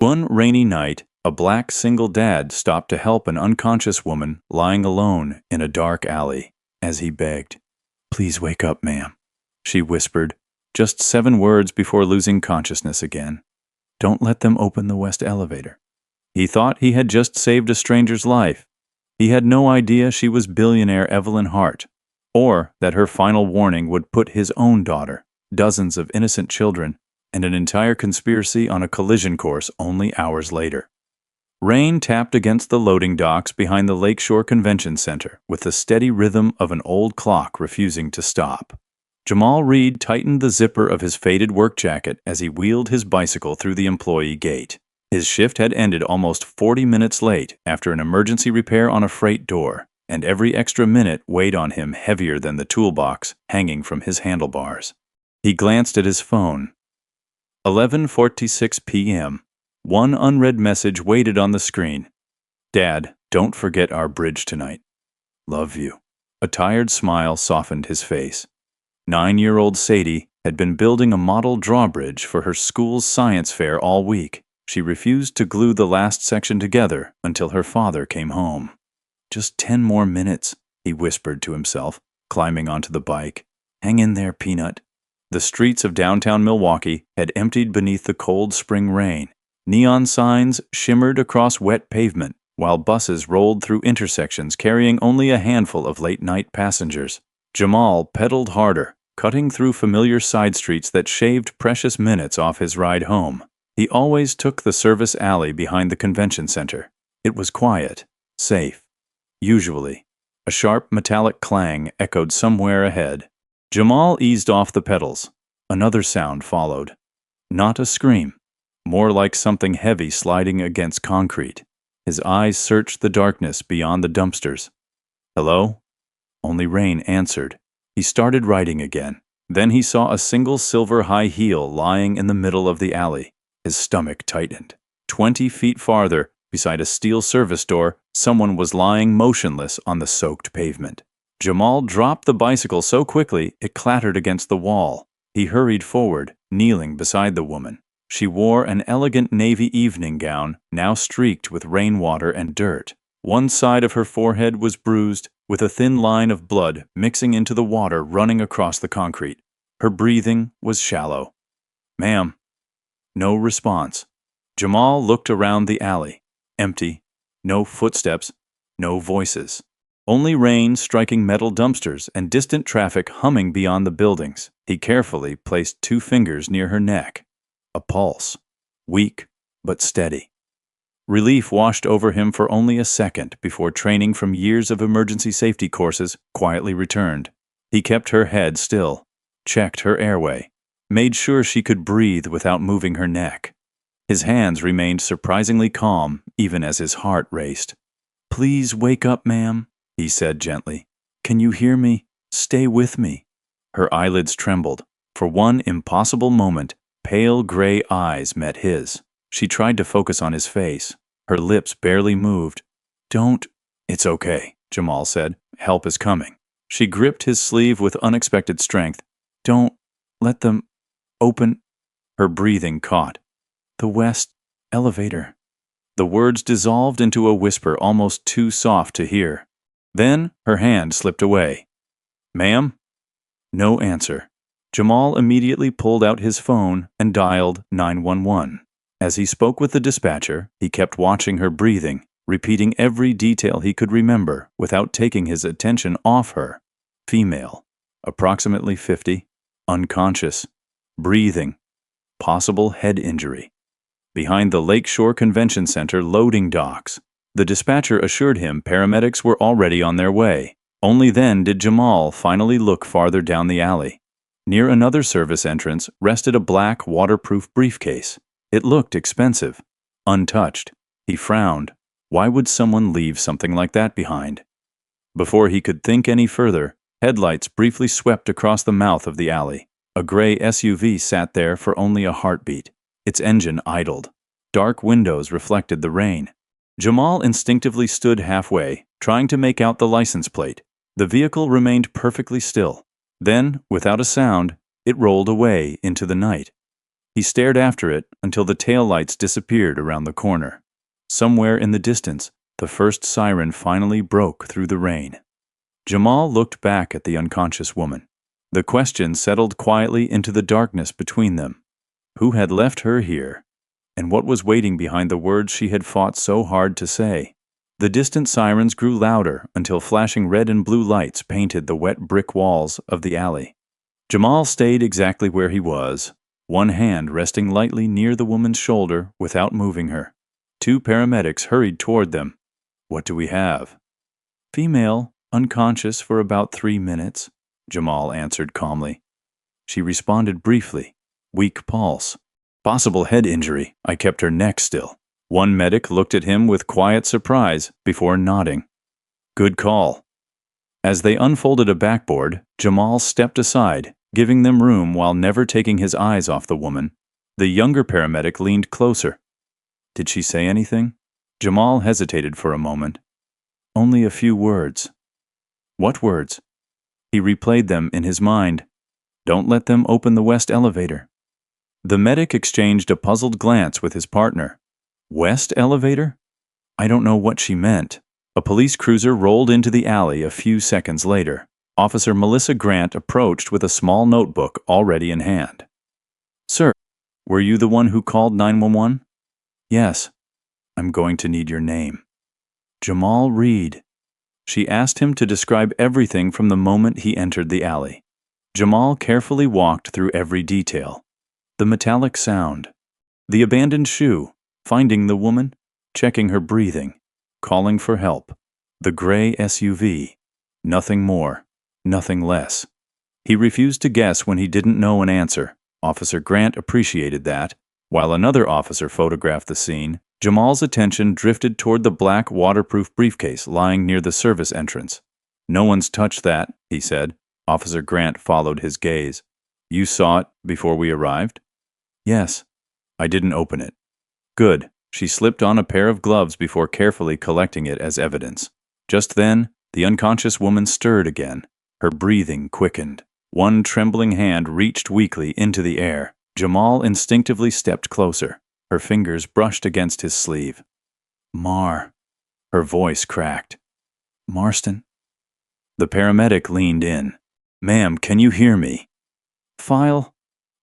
One rainy night, a black single dad stopped to help an unconscious woman lying alone in a dark alley. As he begged, "Please wake up, ma'am," she whispered, just 7 words before losing consciousness again. "Don't let them open the west elevator." He thought he had just saved a stranger's life. He had no idea she was billionaire Evelyn Hart, or that her final warning would put his own daughter, dozens of innocent children, and an entire conspiracy on a collision course only hours later. Rain tapped against the loading docks behind the Lakeshore Convention Center with the steady rhythm of an old clock refusing to stop. Jamal Reed tightened the zipper of his faded work jacket as he wheeled his bicycle through the employee gate. His shift had ended almost 40 minutes late after an emergency repair on a freight door, and every extra minute weighed on him heavier than the toolbox hanging from his handlebars. He glanced at his phone. 11:46 p.m. One unread message waited on the screen. "Dad, don't forget our bridge tonight. Love you." A tired smile softened his face. 9-year-old Sadie had been building a model drawbridge for her school's science fair all week. She refused to glue the last section together until her father came home. "Just 10 more minutes," he whispered to himself, climbing onto the bike. "Hang in there, Peanut." The streets of downtown Milwaukee had emptied beneath the cold spring rain. Neon signs shimmered across wet pavement, while buses rolled through intersections carrying only a handful of late-night passengers. Jamal pedaled harder, cutting through familiar side streets that shaved precious minutes off his ride home. He always took the service alley behind the convention center. It was quiet, safe. Usually, a sharp metallic clang echoed somewhere ahead. Jamal eased off the pedals. Another sound followed. Not a scream, more like something heavy sliding against concrete. His eyes searched the darkness beyond the dumpsters. "Hello?" Only Rain answered. He started riding again. Then he saw a single silver high heel lying in the middle of the alley. His stomach tightened. 20 feet farther, beside a steel service door, someone was lying motionless on the soaked pavement. Jamal dropped the bicycle so quickly it clattered against the wall. He hurried forward, kneeling beside the woman. She wore an elegant navy evening gown, now streaked with rainwater and dirt. One side of her forehead was bruised, with a thin line of blood mixing into the water running across the concrete. Her breathing was shallow. "Ma'am." No response. Jamal looked around the alley. Empty. No footsteps. No voices. Only rain striking metal dumpsters and distant traffic humming beyond the buildings. He carefully placed 2 fingers near her neck. A pulse. Weak, but steady. Relief washed over him for only a second before training from years of emergency safety courses quietly returned. He kept her head still, checked her airway, made sure she could breathe without moving her neck. His hands remained surprisingly calm even as his heart raced. "Please wake up, ma'am," he said gently. "Can you hear me? Stay with me." Her eyelids trembled. For one impossible moment, pale gray eyes met his. She tried to focus on his face. Her lips barely moved. "Don't." "It's okay," Jamal said. "Help is coming." She gripped his sleeve with unexpected strength. "Don't let them open." Her breathing caught. "The west elevator." The words dissolved into a whisper almost too soft to hear. Then her hand slipped away. "Ma'am?" No answer. Jamal immediately pulled out his phone and dialed 911. As he spoke with the dispatcher, he kept watching her breathing, repeating every detail he could remember without taking his attention off her. Female, approximately 50, unconscious, breathing, possible head injury. Behind the Lakeshore Convention Center loading docks, the dispatcher assured him paramedics were already on their way. Only then did Jamal finally look farther down the alley. Near another service entrance rested a black waterproof briefcase. It looked expensive, untouched. He frowned. Why would someone leave something like that behind? Before he could think any further, headlights briefly swept across the mouth of the alley. A gray SUV sat there for only a heartbeat. Its engine idled. Dark windows reflected the rain. Jamal instinctively stood halfway, trying to make out the license plate. The vehicle remained perfectly still. Then, without a sound, it rolled away into the night. He stared after it until the taillights disappeared around the corner. Somewhere in the distance, the first siren finally broke through the rain. Jamal looked back at the unconscious woman. The question settled quietly into the darkness between them. Who had left her here? And what was waiting behind the words she had fought so hard to say? The distant sirens grew louder until flashing red and blue lights painted the wet brick walls of the alley. Jamal stayed exactly where he was, one hand resting lightly near the woman's shoulder without moving her. 2 paramedics hurried toward them. "What do we have?" "Female, unconscious for about 3 minutes," Jamal answered calmly. She responded briefly. "Weak pulse. Possible head injury. I kept her neck still." One medic looked at him with quiet surprise before nodding. "Good call." As they unfolded a backboard, Jamal stepped aside, giving them room while never taking his eyes off the woman. The younger paramedic leaned closer. "Did she say anything?" Jamal hesitated for a moment. "Only a few words." "What words?" He replayed them in his mind. "Don't let them open the west elevator." The medic exchanged a puzzled glance with his partner. "West elevator?" "I don't know what she meant." A police cruiser rolled into the alley a few seconds later. Officer Melissa Grant approached with a small notebook already in hand. "Sir, were you the one who called 911? "Yes." "I'm going to need your name." "Jamal Reed." She asked him to describe everything from the moment he entered the alley. Jamal carefully walked through every detail. The metallic sound, the abandoned shoe, finding the woman, checking her breathing, calling for help, the gray SUV. Nothing more, nothing less. He refused to guess when he didn't know an answer. Officer Grant appreciated that. While another officer photographed the scene, Jamal's attention drifted toward the black waterproof briefcase lying near the service entrance. "No one's touched that," he said. Officer Grant followed his gaze. "You saw it before we arrived?" "Yes." "I didn't open it." "Good." She slipped on a pair of gloves before carefully collecting it as evidence. Just then, the unconscious woman stirred again. Her breathing quickened. One trembling hand reached weakly into the air. Jamal instinctively stepped closer. Her fingers brushed against his sleeve. "Mar." Her voice cracked. "Marston." The paramedic leaned in. "Ma'am, can you hear me?" "File."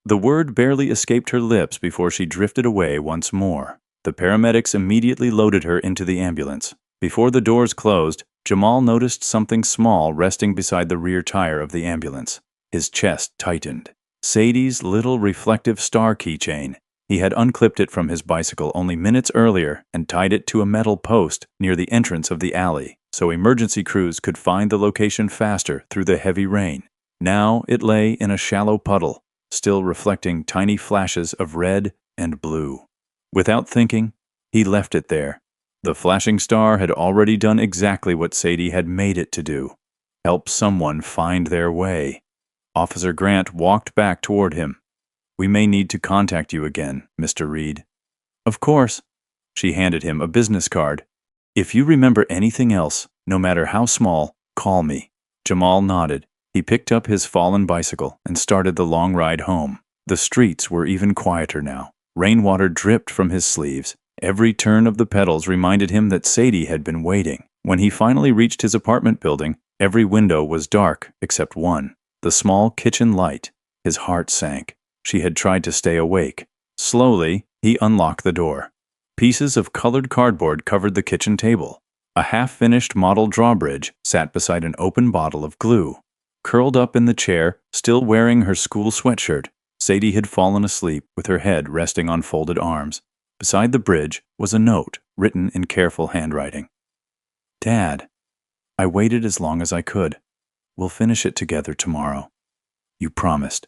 The word barely escaped her lips before she drifted away once more. The paramedics immediately loaded her into the ambulance. Before the doors closed, Jamal noticed something small resting beside the rear tire of the ambulance. His chest tightened. Sadie's little reflective star keychain. He had unclipped it from his bicycle only minutes earlier and tied it to a metal post near the entrance of the alley, so emergency crews could find the location faster through the heavy rain. Now it lay in a shallow puddle, still reflecting tiny flashes of red and blue. Without thinking, he left it there. The flashing star had already done exactly what Sadie had made it to do: help someone find their way. Officer Grant walked back toward him. "We may need to contact you again, Mr. Reed." "Of course." She handed him a business card. "If you remember anything else, no matter how small, call me." Jamal nodded. He picked up his fallen bicycle and started the long ride home. The streets were even quieter now. Rainwater dripped from his sleeves. Every turn of the pedals reminded him that Sadie had been waiting. When he finally reached his apartment building, every window was dark except one, the small kitchen light. His heart sank. She had tried to stay awake. Slowly, he unlocked the door. Pieces of colored cardboard covered the kitchen table. A half-finished model drawbridge sat beside an open bottle of glue. Curled up in the chair, still wearing her school sweatshirt, Sadie had fallen asleep with her head resting on folded arms. Beside the bridge was a note written in careful handwriting. "Dad, I waited as long as I could. We'll finish it together tomorrow. You promised."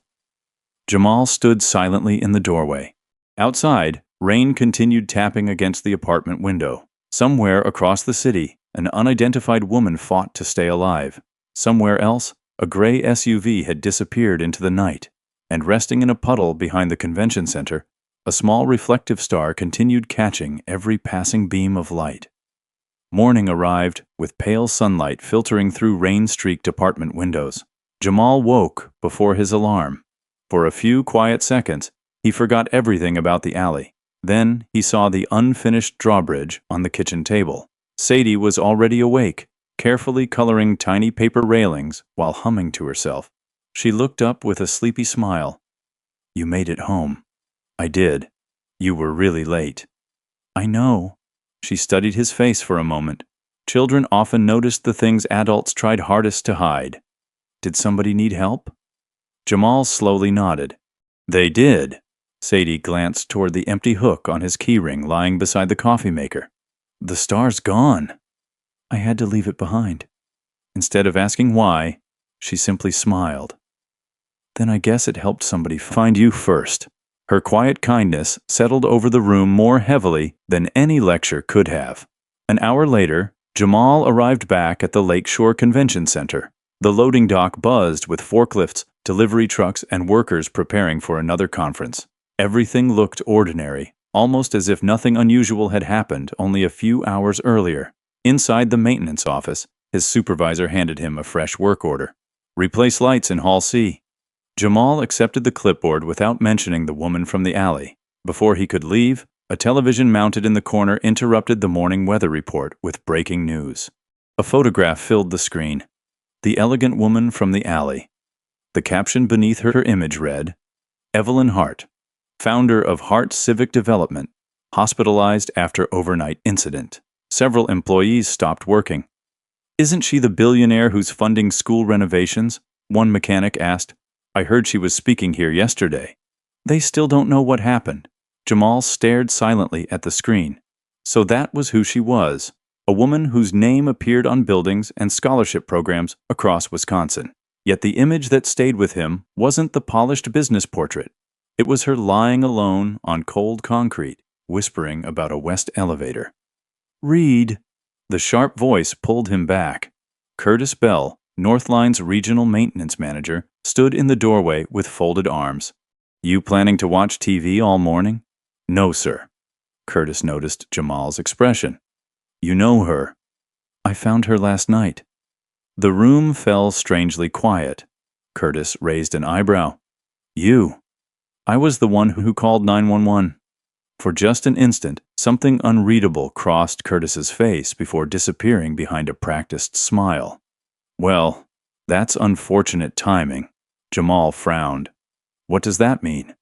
Jamal stood silently in the doorway. Outside, rain continued tapping against the apartment window. Somewhere across the city, an unidentified woman fought to stay alive. Somewhere else, a gray SUV had disappeared into the night. And resting in a puddle behind the convention center, a small reflective star continued catching every passing beam of light. Morning arrived, with pale sunlight filtering through rain-streaked apartment windows. Jamal woke before his alarm. For a few quiet seconds, He forgot everything about the alley. Then he saw the unfinished drawbridge on the kitchen table. Sadie was already awake, carefully coloring tiny paper railings while humming to herself. She looked up with a sleepy smile. "You made it home." "I did. You were really late." "I know." She studied his face for a moment. Children often noticed the things adults tried hardest to hide. "Did somebody need help?" Jamal slowly nodded. "They did." Sadie glanced toward the empty hook on his keyring lying beside the coffee maker. "The star's gone." "I had to leave it behind." Instead of asking why, she simply smiled. "Then I guess it helped somebody find you first." Her quiet kindness settled over the room more heavily than any lecture could have. An hour later, Jamal arrived back at the Lakeshore Convention Center. The loading dock buzzed with forklifts, delivery trucks, and workers preparing for another conference. Everything looked ordinary, almost as if nothing unusual had happened only a few hours earlier. Inside the maintenance office, his supervisor handed him a fresh work order. "Replace lights in Hall C." Jamal accepted the clipboard without mentioning the woman from the alley. Before he could leave, a television mounted in the corner interrupted the morning weather report with breaking news. A photograph filled the screen. The elegant woman from the alley. The caption beneath her image read, "Evelyn Hart, founder of Hart Civic Development, hospitalized after overnight incident. Several employees stopped working." "Isn't she the billionaire who's funding school renovations?" one mechanic asked. "I heard she was speaking here yesterday." They still don't know what happened. Jamal stared silently at the screen. So that was who she was, a woman whose name appeared on buildings and scholarship programs across Wisconsin. Yet the image that stayed with him wasn't the polished business portrait. It was her lying alone on cold concrete, whispering about a West elevator. "Reed!" The sharp voice pulled him back. Curtis Bell, Northline's regional maintenance manager, stood in the doorway with folded arms. "You planning to watch TV all morning?" "No, sir." Curtis noticed Jamal's expression. "You know her?" "I found her last night." The room fell strangely quiet. Curtis raised an eyebrow. "You?" "I was the one who called 911. For just an instant, something unreadable crossed Curtis's face before disappearing behind a practiced smile. "Well, that's unfortunate timing." Jamal frowned. "What does that mean?"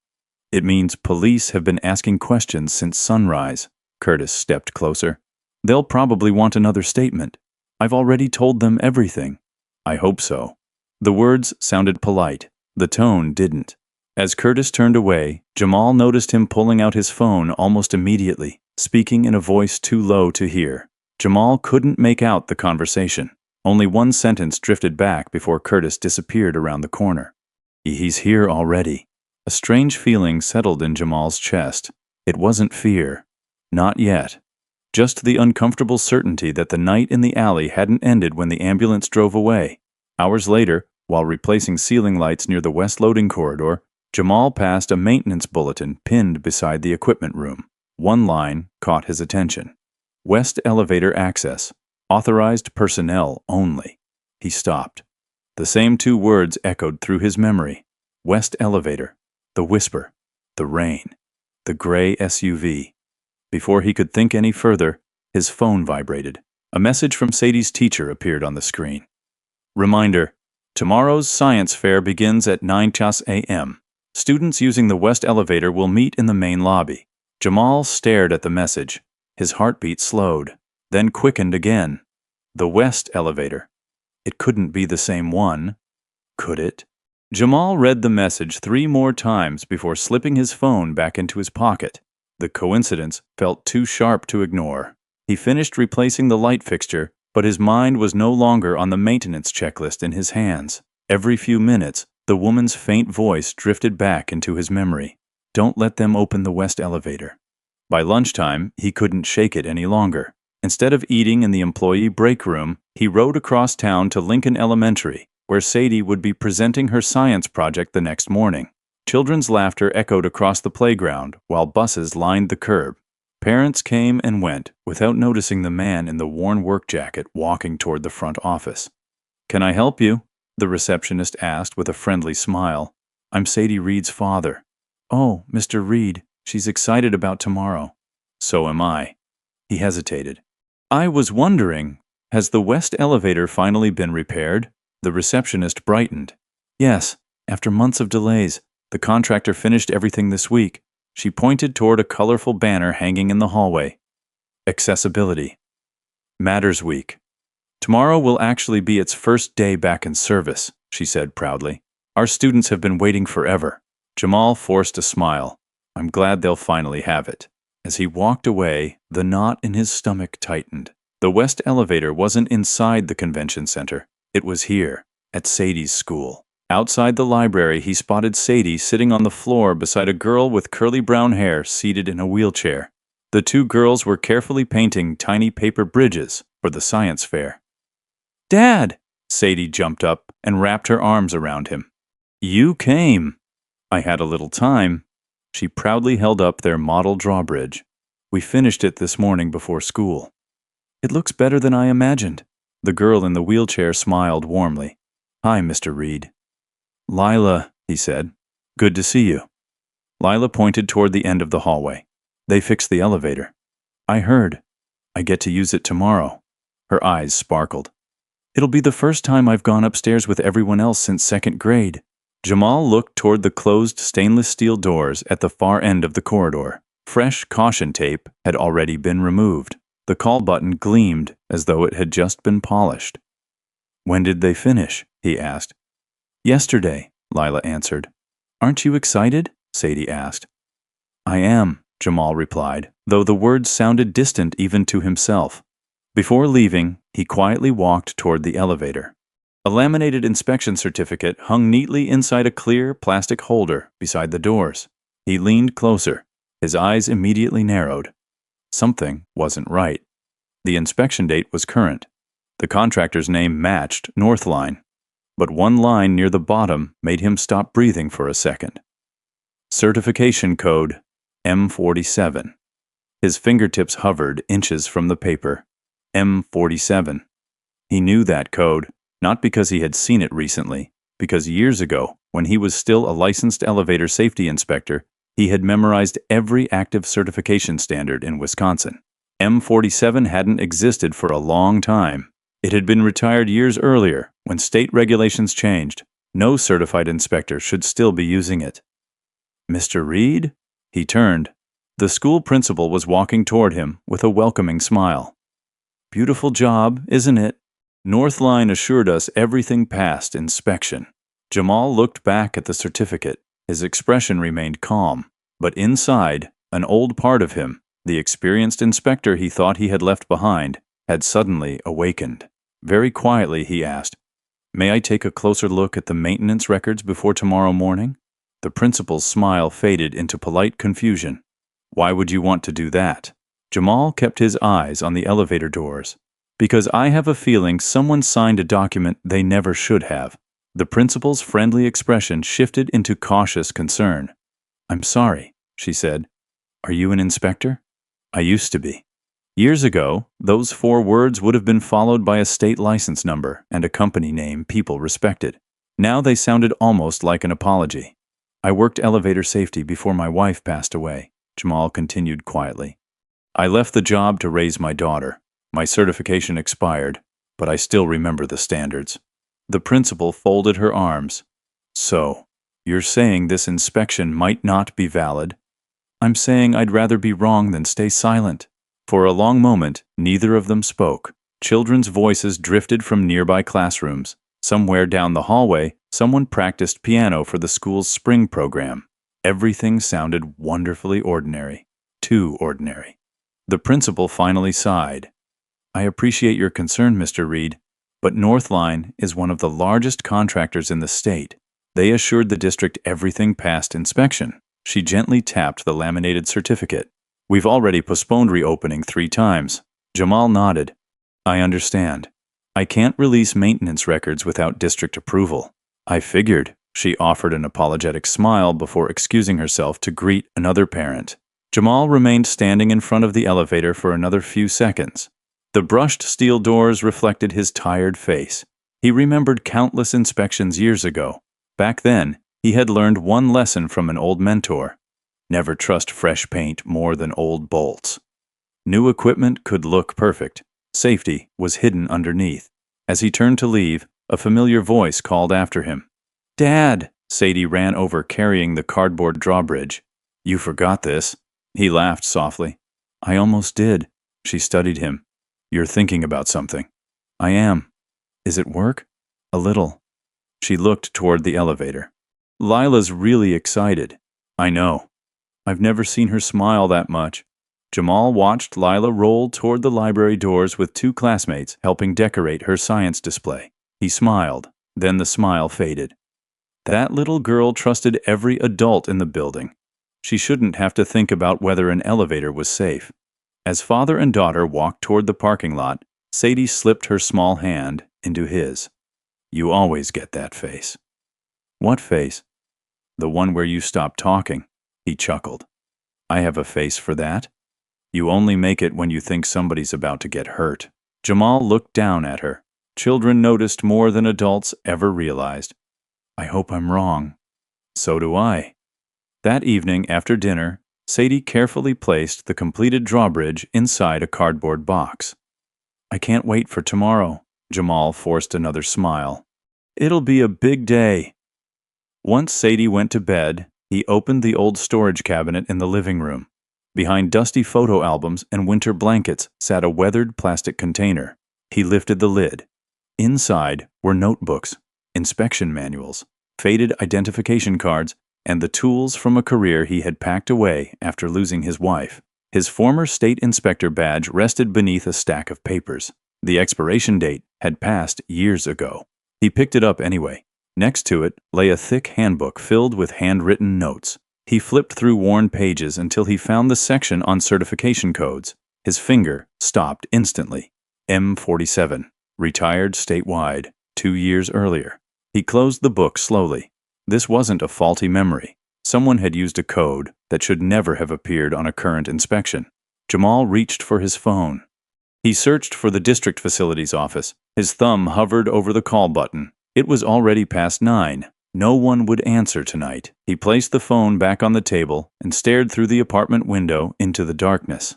"It means police have been asking questions since sunrise." Curtis stepped closer. "They'll probably want another statement. I've already told them everything." "I hope so." The words sounded polite. The tone didn't. As Curtis turned away, Jamal noticed him pulling out his phone almost immediately, speaking in a voice too low to hear. Jamal couldn't make out the conversation. Only one sentence drifted back before Curtis disappeared around the corner. "He's here already." A strange feeling settled in Jamal's chest. It wasn't fear. Not yet. Just the uncomfortable certainty that the night in the alley hadn't ended when the ambulance drove away. Hours later, while replacing ceiling lights near the west loading corridor, Jamal passed a maintenance bulletin pinned beside the equipment room. One line caught his attention. "West elevator access. Authorized personnel only." He stopped. The same two words echoed through his memory. West elevator. The whisper. The rain. The gray SUV. Before he could think any further, his phone vibrated. A message from Sadie's teacher appeared on the screen. "Reminder. Tomorrow's science fair begins at 9 a.m. Students using the West elevator will meet in the main lobby." Jamal stared at the message. His heartbeat slowed, then quickened again. The West elevator. It couldn't be the same one, could it? Jamal read the message 3 more times before slipping his phone back into his pocket. The coincidence felt too sharp to ignore. He finished replacing the light fixture, but his mind was no longer on the maintenance checklist in his hands. Every few minutes, the woman's faint voice drifted back into his memory. "Don't let them open the West elevator." By lunchtime, he couldn't shake it any longer. Instead of eating in the employee break room, he rode across town to Lincoln Elementary, where Sadie would be presenting her science project the next morning. Children's laughter echoed across the playground while buses lined the curb. Parents came and went without noticing the man in the worn work jacket walking toward the front office. "Can I help you?" the receptionist asked with a friendly smile. "I'm Sadie Reed's father." Oh, Mr. Reed, she's excited about tomorrow. So am I. He hesitated. I was wondering, has the west elevator finally been repaired? The receptionist brightened. Yes, after months of delays, the contractor finished everything this week. She pointed toward a colorful banner hanging in the hallway. Accessibility. Matters Week. Tomorrow will actually be its first day back in service, she said proudly. Our students have been waiting forever. Jamal forced a smile. I'm glad they'll finally have it. As he walked away, the knot in his stomach tightened. The west elevator wasn't inside the convention center. It was here, at Sadie's school. Outside the library, he spotted Sadie sitting on the floor beside a girl with curly brown hair seated in a wheelchair. The two girls were carefully painting tiny paper bridges for the science fair. Dad! Sadie jumped up and wrapped her arms around him. You came. I had a little time. She proudly held up their model drawbridge. We finished it this morning before school. It looks better than I imagined. The girl in the wheelchair smiled warmly. Hi, Mr. Reed. Lila, he said. Good to see you. Lila pointed toward the end of the hallway. They fixed the elevator. I heard. I get to use it tomorrow. Her eyes sparkled. It'll be the first time I've gone upstairs with everyone else since second grade. Jamal looked toward the closed stainless steel doors at the far end of the corridor. Fresh caution tape had already been removed. The call button gleamed as though it had just been polished. When did they finish? He asked. Yesterday, Lila answered. Aren't you excited? Sadie asked. I am, Jamal replied, though the words sounded distant even to himself. Before leaving, he quietly walked toward the elevator. A laminated inspection certificate hung neatly inside a clear plastic holder beside the doors. He leaned closer. His eyes immediately narrowed. Something wasn't right. The inspection date was current. The contractor's name matched Northline, but one line near the bottom made him stop breathing for a second. Certification code M47. His fingertips hovered inches from the paper. M47. He knew that code, not because he had seen it recently, because years ago, when he was still a licensed elevator safety inspector, he had memorized every active certification standard in Wisconsin. M47 hadn't existed for a long time. It had been retired years earlier, when state regulations changed. No certified inspector should still be using it. Mr. Reed? He turned. The school principal was walking toward him with a welcoming smile. Beautiful job, isn't it? Northline assured us everything passed inspection. Jamal looked back at the certificate. His expression remained calm, but inside, an old part of him, the experienced inspector he thought he had left behind, had suddenly awakened. Very quietly, he asked, May I take a closer look at the maintenance records before tomorrow morning? The principal's smile faded into polite confusion. Why would you want to do that? Jamal kept his eyes on the elevator doors. Because I have a feeling someone signed a document they never should have. The principal's friendly expression shifted into cautious concern. I'm sorry, she said. Are you an inspector? I used to be. Years ago, those 4 words would have been followed by a state license number and a company name people respected. Now they sounded almost like an apology. I worked elevator safety before my wife passed away, Jamal continued quietly. I left the job to raise my daughter. My certification expired, but I still remember the standards. The principal folded her arms. So, you're saying this inspection might not be valid? I'm saying I'd rather be wrong than stay silent. For a long moment, neither of them spoke. Children's voices drifted from nearby classrooms. Somewhere down the hallway, someone practiced piano for the school's spring program. Everything sounded wonderfully ordinary. Too ordinary. The principal finally sighed. I appreciate your concern, Mr. Reed, but Northline is one of the largest contractors in the state. They assured the district everything passed inspection. She gently tapped the laminated certificate. We've already postponed reopening 3 times. Jamal nodded. I understand. I can't release maintenance records without district approval. I figured. She offered an apologetic smile before excusing herself to greet another parent. Jamal remained standing in front of the elevator for another few seconds. The brushed steel doors reflected his tired face. He remembered countless inspections years ago. Back then, he had learned one lesson from an old mentor. Never trust fresh paint more than old bolts. New equipment could look perfect. Safety was hidden underneath. As he turned to leave, a familiar voice called after him. "Dad!" Sadie ran over carrying the cardboard drawbridge. "You forgot this." He laughed softly. "I almost did." She studied him. "You're thinking about something." "I am." "Is it work?" "A little." She looked toward the elevator. "Lila's really excited." "I know." "I've never seen her smile that much." Jamal watched Lila roll toward the library doors with two classmates helping decorate her science display. He smiled, then the smile faded. That little girl trusted every adult in the building. She shouldn't have to think about whether an elevator was safe. As father and daughter walked toward the parking lot, Sadie slipped her small hand into his. "You always get that face." "What face?" "The one where you stop talking." He chuckled. "I have a face for that." "You only make it when you think somebody's about to get hurt." Jamal looked down at her. Children noticed more than adults ever realized. "I hope I'm wrong." "So do I." That evening after dinner, Sadie carefully placed the completed drawbridge inside a cardboard box. "I can't wait for tomorrow." Jamal forced another smile. "It'll be a big day." Once Sadie went to bed, he opened the old storage cabinet in the living room. Behind dusty photo albums and winter blankets sat a weathered plastic container. He lifted the lid. Inside were notebooks, inspection manuals, faded identification cards, and the tools from a career he had packed away after losing his wife. His former state inspector badge rested beneath a stack of papers. The expiration date had passed years ago. He picked it up anyway. Next to it lay a thick handbook filled with handwritten notes. He flipped through worn pages until he found the section on certification codes. His finger stopped instantly. M47, retired statewide, 2 years earlier. He closed the book slowly. This wasn't a faulty memory. Someone had used a code that should never have appeared on a current inspection. Jamal reached for his phone. He searched for the district facilities office. His thumb hovered over the call button. It was already past 9. No one would answer tonight. He placed the phone back on the table and stared through the apartment window into the darkness.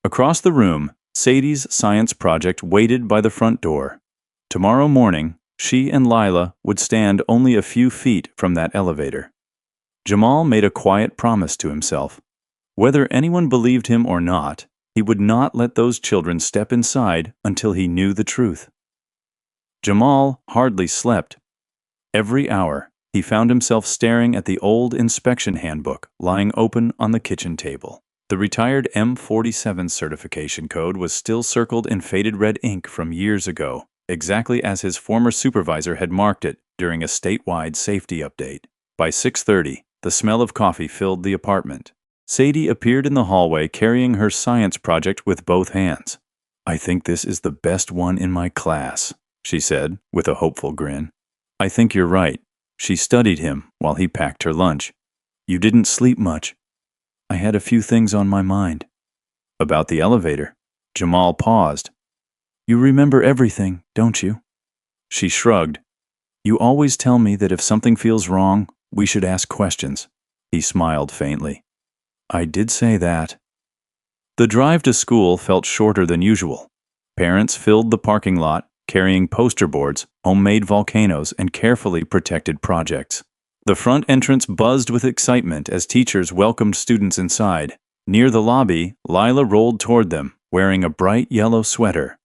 Across the room, Sadie's science project waited by the front door. Tomorrow morning, she and Lila would stand only a few feet from that elevator. Jamal made a quiet promise to himself. Whether anyone believed him or not, he would not let those children step inside until he knew the truth. Jamal hardly slept. Every hour, he found himself staring at the old inspection handbook lying open on the kitchen table. The retired M47 certification code was still circled in faded red ink from years ago, exactly as his former supervisor had marked it during a statewide safety update. By 6:30, the smell of coffee filled the apartment. Sadie appeared in the hallway carrying her science project with both hands. "I think this is the best one in my class," she said, with a hopeful grin. "I think you're right." She studied him while he packed her lunch. "You didn't sleep much." "I had a few things on my mind." "About the elevator?" Jamal paused. "You remember everything, don't you?" She shrugged. "You always tell me that if something feels wrong, we should ask questions." He smiled faintly. "I did say that." The drive to school felt shorter than usual. Parents filled the parking lot, carrying poster boards, homemade volcanoes, and carefully protected projects. The front entrance buzzed with excitement as teachers welcomed students inside. Near the lobby, Lila rolled toward them, wearing a bright yellow sweater.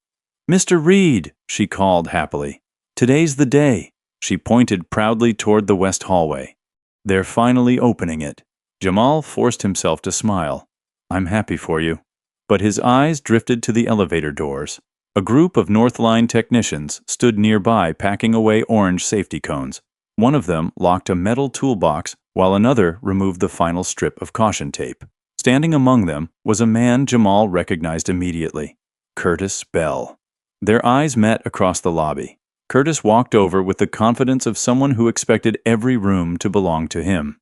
"Mr. Reed," she called happily. "Today's the day." She pointed proudly toward the west hallway. "They're finally opening it." Jamal forced himself to smile. "I'm happy for you." But his eyes drifted to the elevator doors. A group of Northline technicians stood nearby packing away orange safety cones. One of them locked a metal toolbox while another removed the final strip of caution tape. Standing among them was a man Jamal recognized immediately, Curtis Bell. Their eyes met across the lobby. Curtis walked over with the confidence of someone who expected every room to belong to him.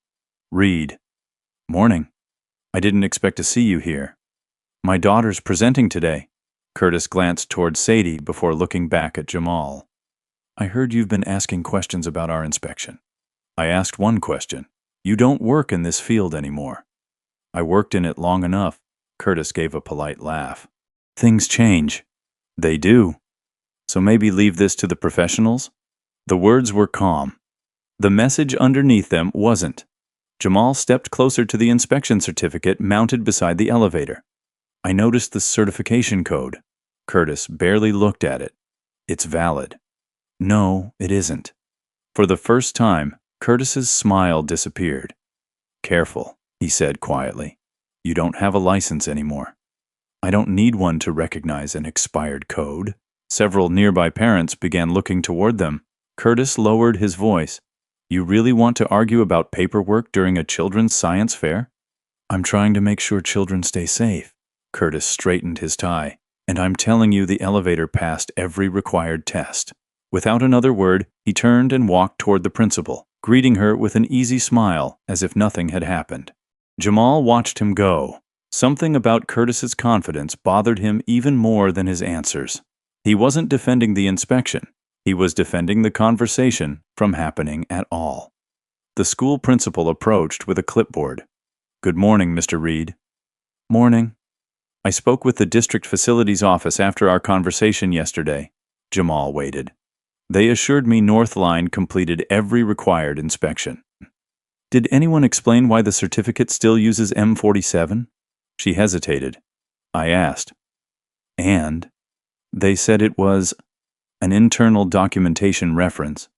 "Reed." "Morning. I didn't expect to see you here." "My daughter's presenting today." Curtis glanced toward Sadie before looking back at Jamal. "I heard you've been asking questions about our inspection." "I asked one question. You don't work in this field anymore." I worked in it long enough. Curtis gave a polite laugh. Things change. They do. So maybe leave this to the professionals? The words were calm. The message underneath them wasn't. Jamal stepped closer to the inspection certificate mounted beside the elevator. I noticed the certification code. Curtis barely looked at it. It's valid. No, it isn't. For the first time, Curtis's smile disappeared. Careful, he said quietly. You don't have a license anymore. I don't need one to recognize an expired code. Several nearby parents began looking toward them. Curtis lowered his voice. You really want to argue about paperwork during a children's science fair? I'm trying to make sure children stay safe. Curtis straightened his tie. And I'm telling you the elevator passed every required test. Without another word, he turned and walked toward the principal, greeting her with an easy smile as if nothing had happened. Jamal watched him go. Something about Curtis's confidence bothered him even more than his answers. He wasn't defending the inspection. He was defending the conversation from happening at all. The school principal approached with a clipboard. Good morning, Mr. Reed. Morning. I spoke with the district facilities office after our conversation yesterday. Jamal waited. They assured me Northline completed every required inspection. Did anyone explain why the certificate still uses M47? She hesitated. I asked. And? They said it was an internal documentation reference.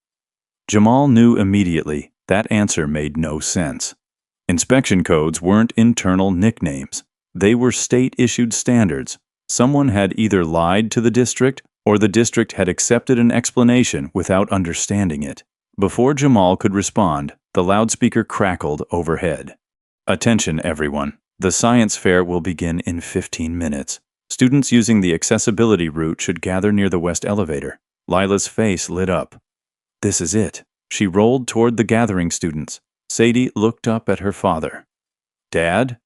Jamal knew immediately that answer made no sense. Inspection codes weren't internal nicknames. They were state-issued standards. Someone had either lied to the district or the district had accepted an explanation without understanding it. Before Jamal could respond, the loudspeaker crackled overhead. Attention, everyone. The science fair will begin in 15 minutes. Students using the accessibility route should gather near the west elevator. Lila's face lit up. This is it. She rolled toward the gathering students. Sadie looked up at her father. Dad?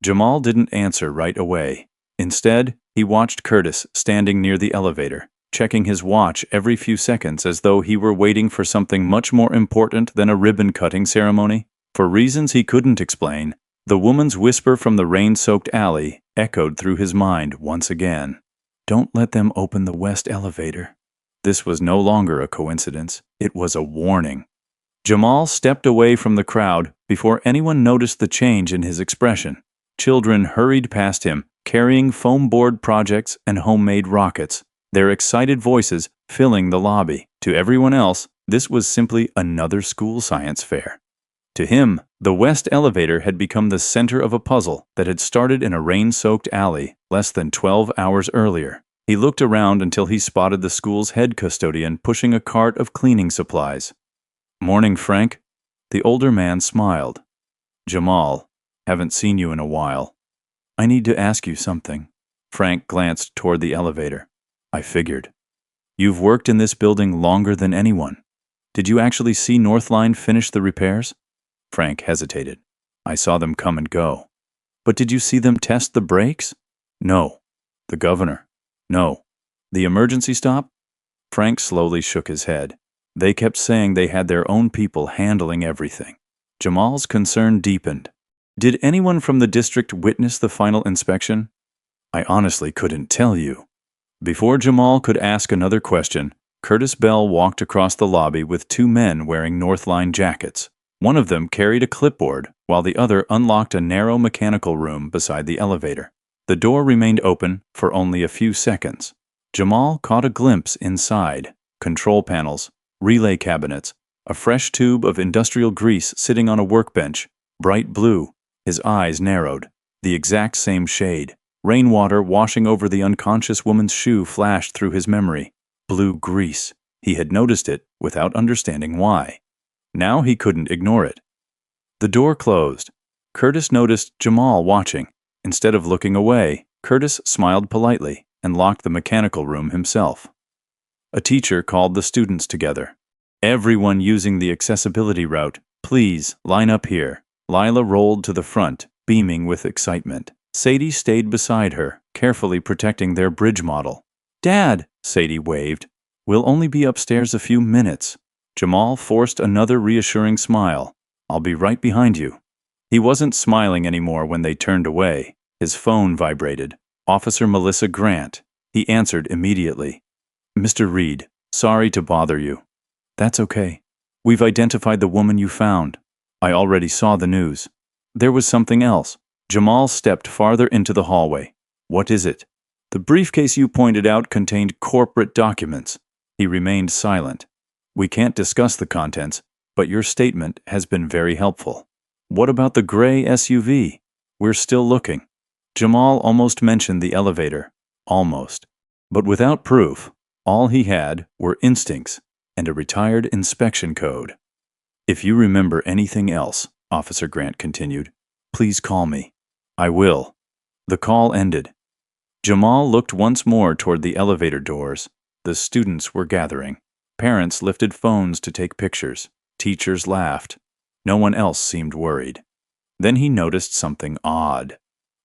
Jamal didn't answer right away. Instead, he watched Curtis standing near the elevator, checking his watch every few seconds as though he were waiting for something much more important than a ribbon-cutting ceremony. For reasons he couldn't explain, the woman's whisper from the rain-soaked alley echoed through his mind once again. Don't let them open the west elevator. This was no longer a coincidence. It was a warning. Jamal stepped away from the crowd before anyone noticed the change in his expression. Children hurried past him, carrying foam board projects and homemade rockets, their excited voices filling the lobby. To everyone else, this was simply another school science fair. To him, the west elevator had become the center of a puzzle that had started in a rain-soaked alley less than 12 hours earlier. He looked around until he spotted the school's head custodian pushing a cart of cleaning supplies. Morning, Frank. The older man smiled. Jamal. Haven't seen you in a while. I need to ask you something. Frank glanced toward the elevator. I figured. You've worked in this building longer than anyone. Did you actually see Northline finish the repairs? Frank hesitated. I saw them come and go. But did you see them test the brakes? No. The governor? No. The emergency stop? Frank slowly shook his head. They kept saying they had their own people handling everything. Jamal's concern deepened. Did anyone from the district witness the final inspection? I honestly couldn't tell you. Before Jamal could ask another question, Curtis Bell walked across the lobby with two men wearing Northline jackets. One of them carried a clipboard, while the other unlocked a narrow mechanical room beside the elevator. The door remained open for only a few seconds. Jamal caught a glimpse inside. Control panels, relay cabinets, a fresh tube of industrial grease sitting on a workbench, bright blue. His eyes narrowed. The exact same shade. Rainwater washing over the unconscious woman's shoe flashed through his memory. Blue grease. He had noticed it without understanding why. Now he couldn't ignore it. The door closed. Curtis noticed Jamal watching. Instead of looking away, Curtis smiled politely and locked the mechanical room himself. A teacher called the students together. Everyone using the accessibility route, please line up here. Lila rolled to the front, beaming with excitement. Sadie stayed beside her, carefully protecting their bridge model. Dad, Sadie waved. We'll only be upstairs a few minutes. Jamal forced another reassuring smile. I'll be right behind you. He wasn't smiling anymore when they turned away. His phone vibrated. Officer Melissa Grant. He answered immediately. Mr. Reed, sorry to bother you. That's okay. We've identified the woman you found. I already saw the news. There was something else. Jamal stepped farther into the hallway. What is it? The briefcase you pointed out contained corporate documents. He remained silent. We can't discuss the contents, but your statement has been very helpful. What about the gray SUV? We're still looking. Jamal almost mentioned the elevator. Almost. But without proof, all he had were instincts and a retired inspection code. If you remember anything else, Officer Grant continued, please call me. I will. The call ended. Jamal looked once more toward the elevator doors. The students were gathering. Parents lifted phones to take pictures. Teachers laughed. No one else seemed worried. Then he noticed something odd.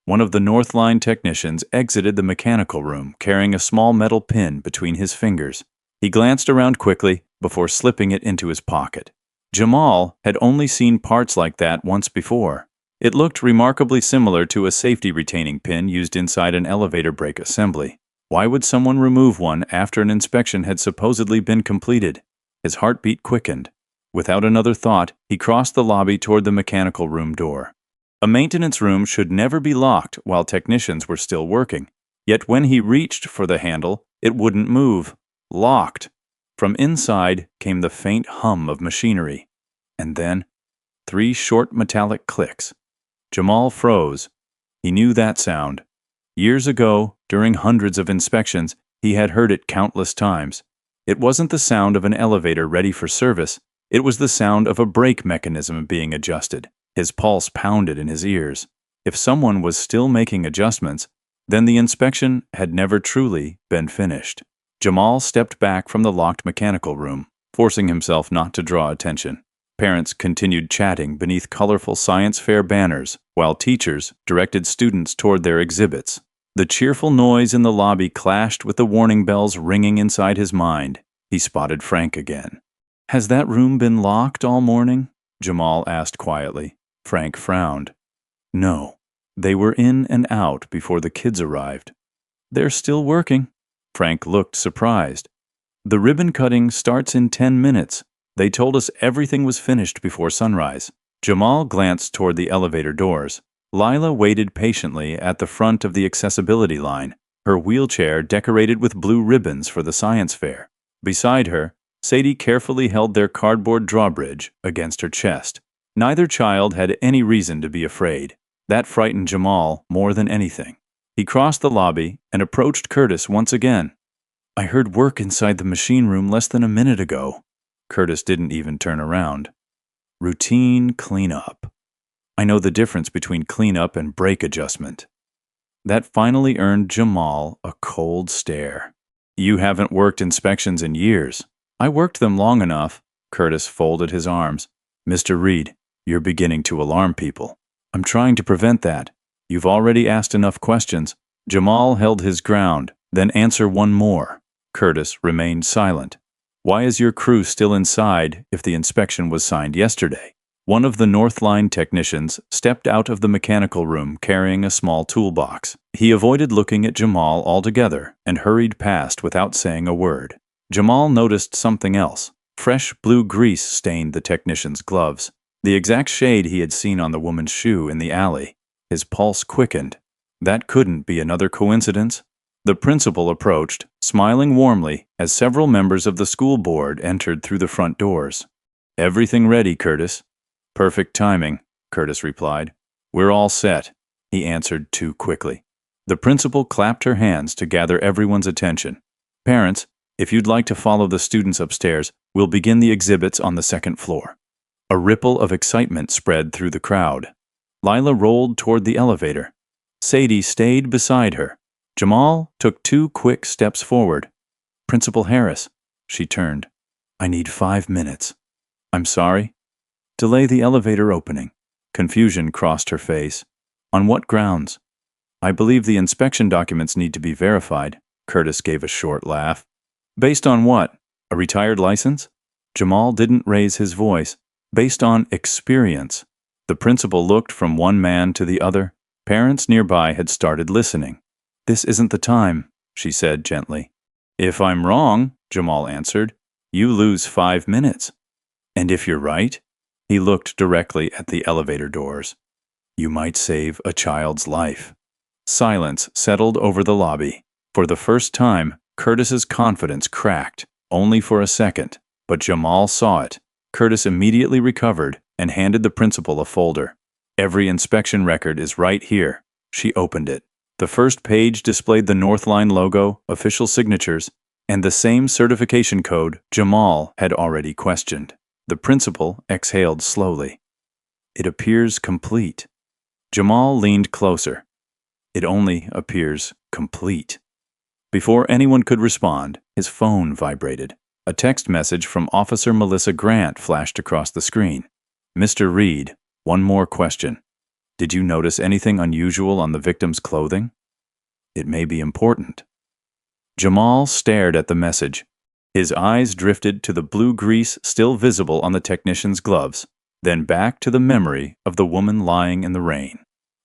One of the Northline technicians exited the mechanical room carrying a small metal pin between his fingers. He glanced around quickly before slipping it into his pocket. Jamal had only seen parts like that once before. It looked remarkably similar to a safety retaining pin used inside an elevator brake assembly. Why would someone remove one after an inspection had supposedly been completed? His heartbeat quickened. Without another thought, he crossed the lobby toward the mechanical room door. A maintenance room should never be locked while technicians were still working. Yet when he reached for the handle, it wouldn't move. Locked. From inside came the faint hum of machinery. And then, 3 short metallic clicks. Jamal froze. He knew that sound. Years ago, during hundreds of inspections, he had heard it countless times. It wasn't the sound of an elevator ready for service. It was the sound of a brake mechanism being adjusted. His pulse pounded in his ears. If someone was still making adjustments, then the inspection had never truly been finished. Jamal stepped back from the locked mechanical room, forcing himself not to draw attention. Parents continued chatting beneath colorful science fair banners, while teachers directed students toward their exhibits. The cheerful noise in the lobby clashed with the warning bells ringing inside his mind. He spotted Frank again. Has that room been locked all morning? Jamal asked quietly. Frank frowned. No, they were in and out before the kids arrived. They're still working. Frank looked surprised. The ribbon cutting starts in 10 minutes. They told us everything was finished before sunrise. Jamal glanced toward the elevator doors. Lila waited patiently at the front of the accessibility line, her wheelchair decorated with blue ribbons for the science fair. Beside her, Sadie carefully held their cardboard drawbridge against her chest. Neither child had any reason to be afraid. That frightened Jamal more than anything. He crossed the lobby and approached Curtis once again. I heard work inside the machine room less than a minute ago. Curtis didn't even turn around. Routine cleanup. I know the difference between cleanup and brake adjustment. That finally earned Jamal a cold stare. You haven't worked inspections in years. I worked them long enough. Curtis folded his arms. Mr. Reed, you're beginning to alarm people. I'm trying to prevent that. You've already asked enough questions. Jamal held his ground. Then answer one more. Curtis remained silent. Why is your crew still inside if the inspection was signed yesterday? One of the Northline technicians stepped out of the mechanical room carrying a small toolbox. He avoided looking at Jamal altogether and hurried past without saying a word. Jamal noticed something else. Fresh blue grease stained the technician's gloves, the exact shade he had seen on the woman's shoe in the alley. His pulse quickened. That couldn't be another coincidence. The principal approached, smiling warmly as several members of the school board entered through the front doors. Everything ready, Curtis. Perfect timing, Curtis replied. We're all set, he answered too quickly. The principal clapped her hands to gather everyone's attention. Parents, if you'd like to follow the students upstairs, we'll begin the exhibits on the second floor. A ripple of excitement spread through the crowd. Lila rolled toward the elevator. Sadie stayed beside her. Jamal took 2 quick steps forward. Principal Harris, she turned. I need 5 minutes. I'm sorry? Delay the elevator opening. Confusion crossed her face. On what grounds? I believe the inspection documents need to be verified. Curtis gave a short laugh. Based on what? A retired license? Jamal didn't raise his voice. Based on experience. The principal looked from one man to the other. Parents nearby had started listening. "This isn't the time," she said gently. "If I'm wrong," Jamal answered, "you lose 5 minutes. And if you're right," he looked directly at the elevator doors, "you might save a child's life." Silence settled over the lobby. For the first time, Curtis's confidence cracked, only for a second, but Jamal saw it. Curtis immediately recovered and handed the principal a folder. "Every inspection record is right here." She opened it. The first page displayed the Northline logo, official signatures, and the same certification code Jamal had already questioned. The principal exhaled slowly. "It appears complete." Jamal leaned closer. "It only appears complete." Before anyone could respond, his phone vibrated. A text message from Officer Melissa Grant flashed across the screen. "Mr. Reed, one more question. Did you notice anything unusual on the victim's clothing? It may be important." Jamal stared at the message. His eyes drifted to the blue grease still visible on the technician's gloves, then back to the memory of the woman lying in the rain.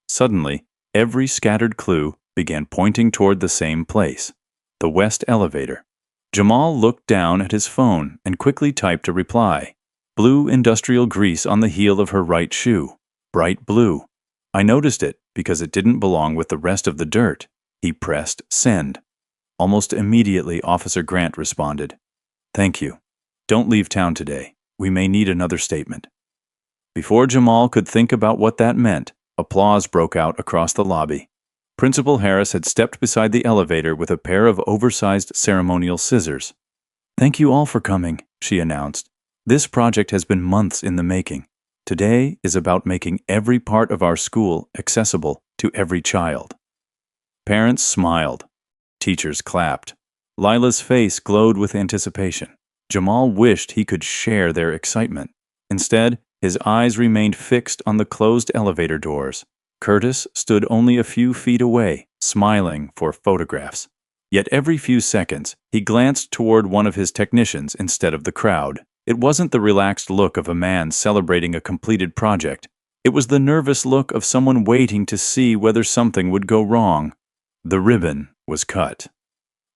Suddenly, every scattered clue began pointing toward the same place, the west elevator. Jamal looked down at his phone and quickly typed a reply. "Blue industrial grease on the heel of her right shoe. Bright blue. I noticed it because it didn't belong with the rest of the dirt." He pressed send. Almost immediately, Officer Grant responded, "Thank you. Don't leave town today. We may need another statement." Before Jamal could think about what that meant, applause broke out across the lobby. Principal Harris had stepped beside the elevator with a pair of oversized ceremonial scissors. "Thank you all for coming," she announced. "This project has been months in the making. Today is about making every part of our school accessible to every child." Parents smiled. Teachers clapped. Lila's face glowed with anticipation. Jamal wished he could share their excitement. Instead, his eyes remained fixed on the closed elevator doors. Curtis stood only a few feet away, smiling for photographs. Yet every few seconds, he glanced toward one of his technicians instead of the crowd. It wasn't the relaxed look of a man celebrating a completed project. It was the nervous look of someone waiting to see whether something would go wrong. The ribbon was cut.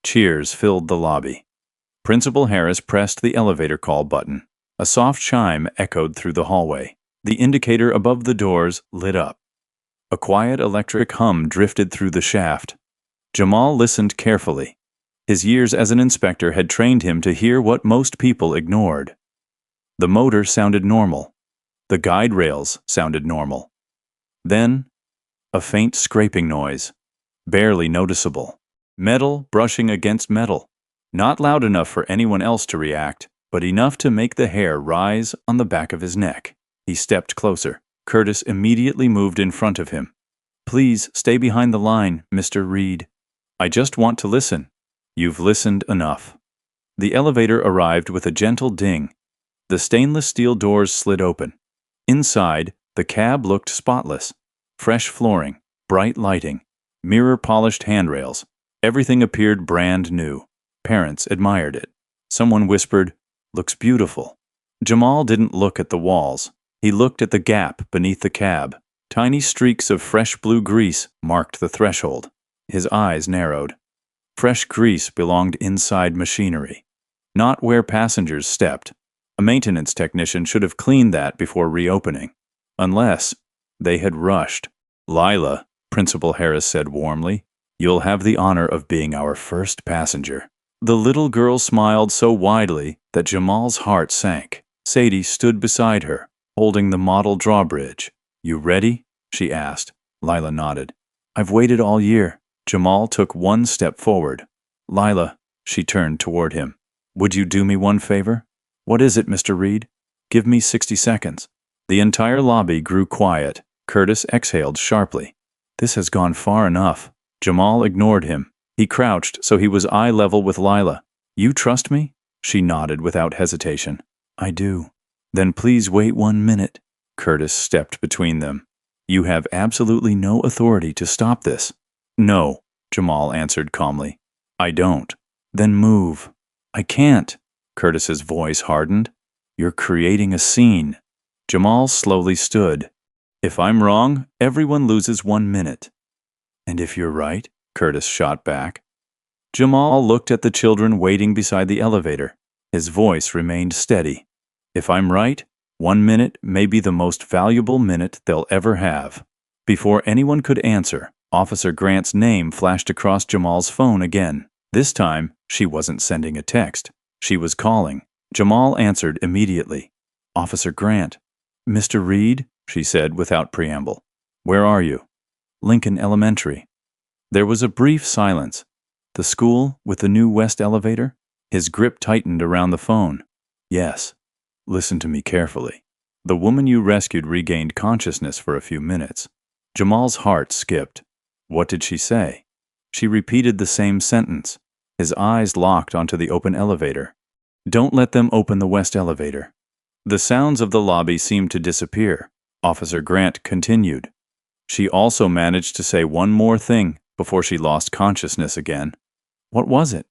Cheers filled the lobby. Principal Harris pressed the elevator call button. A soft chime echoed through the hallway. The indicator above the doors lit up. A quiet electric hum drifted through the shaft. Jamal listened carefully. His years as an inspector had trained him to hear what most people ignored. The motor sounded normal. The guide rails sounded normal. Then, a faint scraping noise, barely noticeable. Metal brushing against metal. Not loud enough for anyone else to react, but enough to make the hair rise on the back of his neck. He stepped closer. Curtis immediately moved in front of him. "Please stay behind the line, Mr. Reed. I just want to listen." "You've listened enough." The elevator arrived with a gentle ding. The stainless steel doors slid open. Inside, the cab looked spotless. Fresh flooring, bright lighting, mirror-polished handrails. Everything appeared brand new. Parents admired it. Someone whispered, "Looks beautiful." Jamal didn't look at the walls. He looked at the gap beneath the cab. Tiny streaks of fresh blue grease marked the threshold. His eyes narrowed. Fresh grease belonged inside machinery, not where passengers stepped. A maintenance technician should have cleaned that before reopening. Unless they had rushed. "Lila," Principal Harris said warmly, "you'll have the honor of being our first passenger." The little girl smiled so widely that Jamal's heart sank. Sadie stood beside her, holding the model drawbridge. "You ready?" she asked. Lila nodded. "I've waited all year." Jamal took one step forward. "Lila," she turned toward him. "Would you do me one favor?" "What is it, Mr. Reed?" "Give me 60 seconds. The entire lobby grew quiet. Curtis exhaled sharply. "This has gone far enough." Jamal ignored him. He crouched so he was eye level with Lila. "You trust me?" She nodded without hesitation. "I do." "Then please wait 1 minute." Curtis stepped between them. "You have absolutely no authority to stop this." "No," Jamal answered calmly. "I don't." "Then move." "I can't." Curtis's voice hardened. "You're creating a scene." Jamal slowly stood. If I'm wrong, everyone loses 1 minute. And if you're right, Curtis shot back. Jamal looked at the children waiting beside the elevator. His voice remained steady. If I'm right, 1 minute may be the most valuable minute they'll ever have. Before anyone could answer, Officer Grant's name flashed across Jamal's phone again. This time, she wasn't sending a text. She was calling. Jamal answered immediately. Officer Grant. Mr. Reed, she said without preamble. Where are you? Lincoln Elementary. There was a brief silence. The school with the new west elevator? His grip tightened around the phone. Yes. Listen to me carefully. The woman you rescued regained consciousness for a few minutes. Jamal's heart skipped. What did she say? She repeated the same sentence. His eyes locked onto the open elevator. Don't let them open the west elevator. The sounds of the lobby seemed to disappear. Officer Grant continued. She also managed to say one more thing before she lost consciousness again. What was it?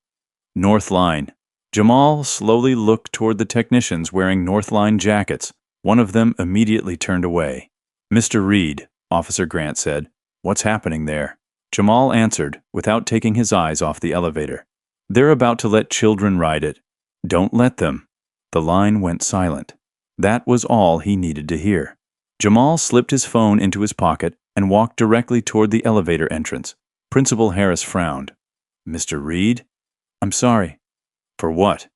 Northline. Jamal slowly looked toward the technicians wearing Northline jackets. One of them immediately turned away. Mr. Reed, Officer Grant said, what's happening there? Jamal answered without taking his eyes off the elevator. They're about to let children ride it. Don't let them. The line went silent. That was all he needed to hear. Jamal slipped his phone into his pocket and walked directly toward the elevator entrance. Principal Harris frowned. Mr. Reed? I'm sorry. For what?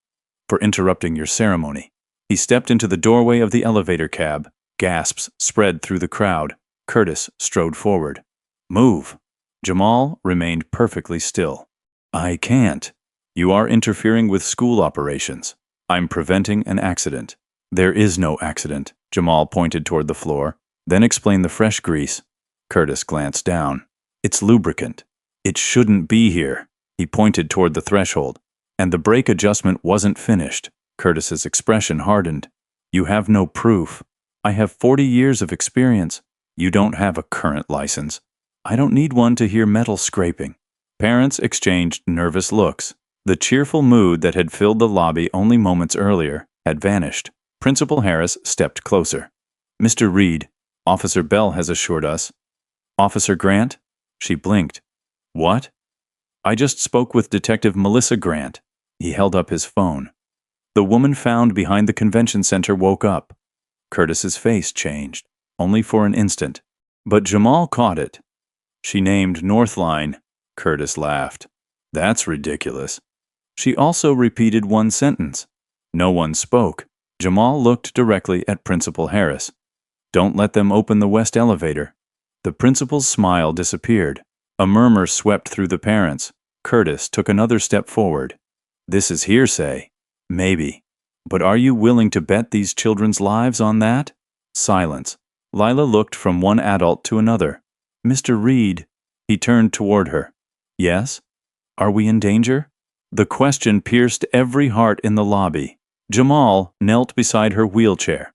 For interrupting your ceremony. He stepped into the doorway of the elevator cab. Gasps spread through the crowd. Curtis strode forward. Move. Jamal remained perfectly still. I can't. You are interfering with school operations. I'm preventing an accident. There is no accident. Jamal pointed toward the floor, then explained the fresh grease. Curtis glanced down. It's lubricant. It shouldn't be here. He pointed toward the threshold. And the brake adjustment wasn't finished. Curtis's expression hardened. You have no proof. I have 40 years of experience. You don't have a current license. I don't need one to hear metal scraping. Parents exchanged nervous looks. The cheerful mood that had filled the lobby only moments earlier had vanished. Principal Harris stepped closer. Mr. Reed, Officer Bell has assured us. Officer Grant? She blinked. What? I just spoke with Detective Melissa Grant. He held up his phone. The woman found behind the convention center woke up. Curtis's face changed, only for an instant. But Jamal caught it. She named Northline. Curtis laughed. That's ridiculous. She also repeated one sentence. No one spoke. Jamal looked directly at Principal Harris. Don't let them open the west elevator. The principal's smile disappeared. A murmur swept through the parents. Curtis took another step forward. This is hearsay. Maybe. But are you willing to bet these children's lives on that? Silence. Lila looked from one adult to another. Mr. Reed. He turned toward her. Yes? Are we in danger? The question pierced every heart in the lobby. Jamal knelt beside her wheelchair.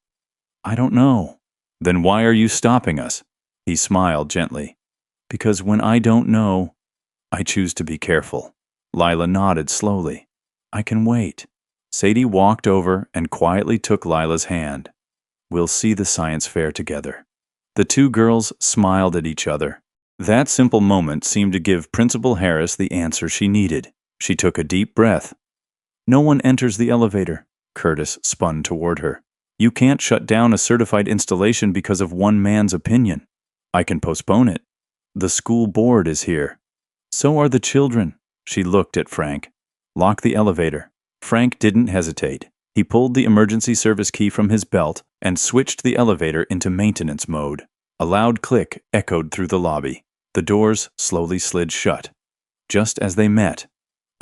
I don't know. Then why are you stopping us? He smiled gently. Because when I don't know, I choose to be careful. Lila nodded slowly. I can wait. Sadie walked over and quietly took Lila's hand. We'll see the science fair together. The two girls smiled at each other. That simple moment seemed to give Principal Harris the answer she needed. She took a deep breath. No one enters the elevator. Curtis spun toward her. You can't shut down a certified installation because of one man's opinion. I can postpone it. The school board is here. So are the children. She looked at Frank. Lock the elevator. Frank didn't hesitate. He pulled the emergency service key from his belt and switched the elevator into maintenance mode. A loud click echoed through the lobby. The doors slowly slid shut. Just as they met,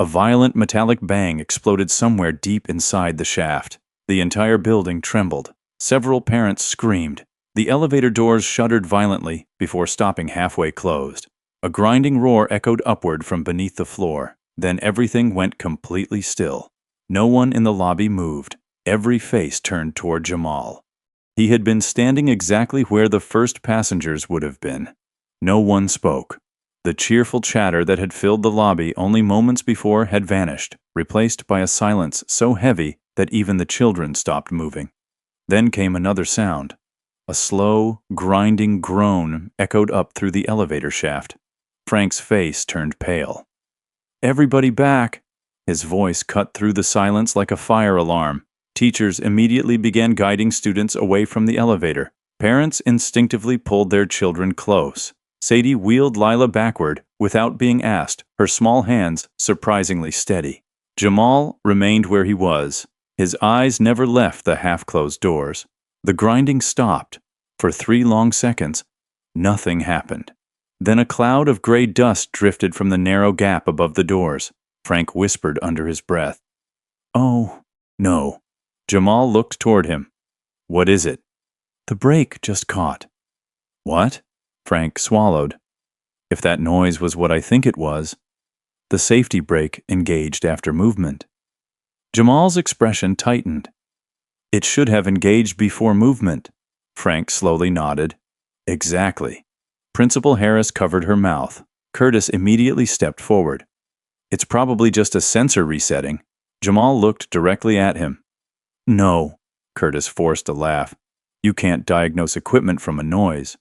a violent metallic bang exploded somewhere deep inside the shaft. The entire building trembled. Several parents screamed. The elevator doors shuddered violently before stopping halfway closed. A grinding roar echoed upward from beneath the floor. Then everything went completely still. No one in the lobby moved. Every face turned toward Jamal. He had been standing exactly where the first passengers would have been. No one spoke. The cheerful chatter that had filled the lobby only moments before had vanished, replaced by a silence so heavy that even the children stopped moving. Then came another sound. A slow, grinding groan echoed up through the elevator shaft. Frank's face turned pale. "Everybody back!" His voice cut through the silence like a fire alarm. Teachers immediately began guiding students away from the elevator. Parents instinctively pulled their children close. Sadie wheeled Lila backward without being asked, her small hands surprisingly steady. Jamal remained where he was. His eyes never left the half-closed doors. The grinding stopped. For 3 long seconds, nothing happened. Then a cloud of gray dust drifted from the narrow gap above the doors. Frank whispered under his breath, "Oh, no." Jamal looked toward him. "What is it?" "The brake just caught." "What?" Frank swallowed. "If that noise was what I think it was." "The safety brake engaged after movement." Jamal's expression tightened. "It should have engaged before movement." Frank slowly nodded. "Exactly." Principal Harris covered her mouth. Curtis immediately stepped forward. "It's probably just a sensor resetting." Jamal looked directly at him. "No." Curtis forced a laugh. "You can't diagnose equipment from a noise."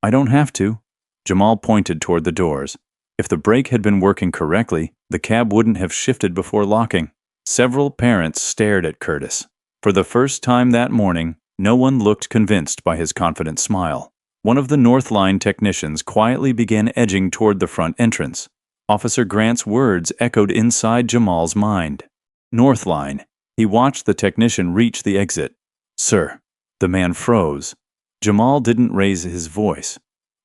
"I don't have to." Jamal pointed toward the doors. If the brake had been working correctly, the cab wouldn't have shifted before locking. Several parents stared at Curtis. For the first time that morning, no one looked convinced by his confident smile. One of the Northline technicians quietly began edging toward the front entrance. Officer Grant's words echoed inside Jamal's mind. "Northline." He watched the technician reach the exit. "Sir." The man froze. Jamal didn't raise his voice.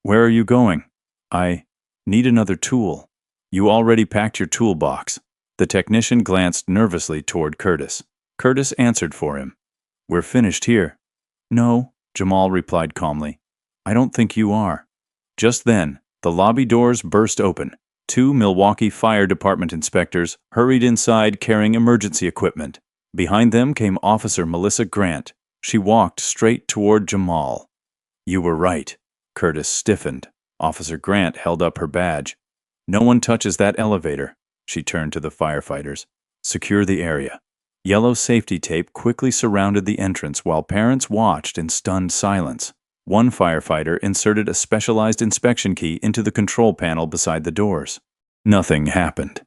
"Where are you going?" "I need another tool." "You already packed your toolbox." The technician glanced nervously toward Curtis. Curtis answered for him. "We're finished here." "No," Jamal replied calmly. "I don't think you are." Just then, the lobby doors burst open. 2 Milwaukee Fire Department inspectors hurried inside carrying emergency equipment. Behind them came Officer Melissa Grant. She walked straight toward Jamal. "You were right." Curtis stiffened. Officer Grant held up her badge. "No one touches that elevator." She turned to the firefighters. "Secure the area." Yellow safety tape quickly surrounded the entrance while parents watched in stunned silence. One firefighter inserted a specialized inspection key into the control panel beside the doors. Nothing happened.